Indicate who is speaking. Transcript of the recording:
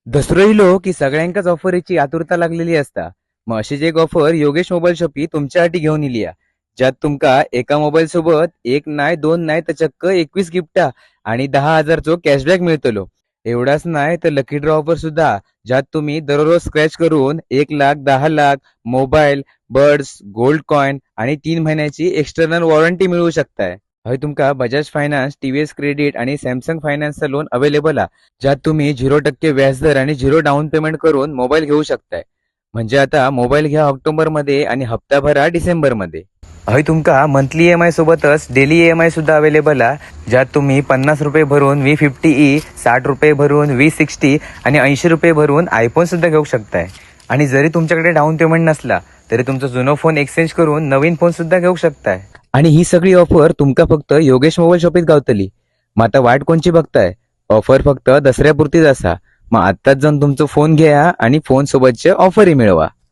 Speaker 1: दसरो इलो की सगळ्यांकाच ऑफरीची आतुरता लागलेली असता. मग अशीच एक ऑफर योगेश मोबाईल शॉपी तुमच्यासाठी घेऊन इली आहे. ज्यात तुमका एका मोबाईल सोबत एक नाही दोन नाही तर चक्क 21 गिफ्टा आणि 10,000 कॅशबॅक मिळतलो. एवढाच नाही तर लकी ड्रॉ ऑफर सुद्धा, ज्यात तुम्ही दररोज स्क्रॅच करून 1 lakh, 10 lakh, mobile, birds, gold coin आणि 3 महिन्याची एक्सटर्नल वॉरंटी मिळवू शकताय. हय तुमका बजाज फायनान्स, टीव्हीएस क्रेडिट आणि सॅमसंग फायनान्सचा लोन अवेलेबल आहे, ज्यात तुम्ही 0% व्याजदर आणि 0 डाऊन पेमेंट करून मोबाईल घेऊ शकताय. म्हणजे आता मोबाईल घ्या ऑक्टोबर मध्ये आणि हप्ता भरा डिसेंबर मध्ये. हय तुमका मंथली EMI सोबतच डेली EMI सुद्धा अवेलेबल आहे, ज्यात तुम्ही 50 रुपये भरून V50e, 60 रुपये भरून V60 आणि 80 रुपये भरून आयफोन सुद्धा घेऊ शकताय. आणि जरी तुमच्याकडे डाऊन पेमेंट नसला तरी तुमचा जुना फोन एक्सचेंज करून नवीन फोन सुद्धा घेऊ शकताय. आणि ही सगळी ऑफर तुमका फक्त योगेश मोबाईल शॉपीत गावतली. मग आता वाट कोणची बघताय? ऑफर फक्त दसऱ्यापुरतीच असा. मग आत्ताच जाऊन तुमचा फोन घ्या आणि फोन सोबतचे ऑफरही मिळवा.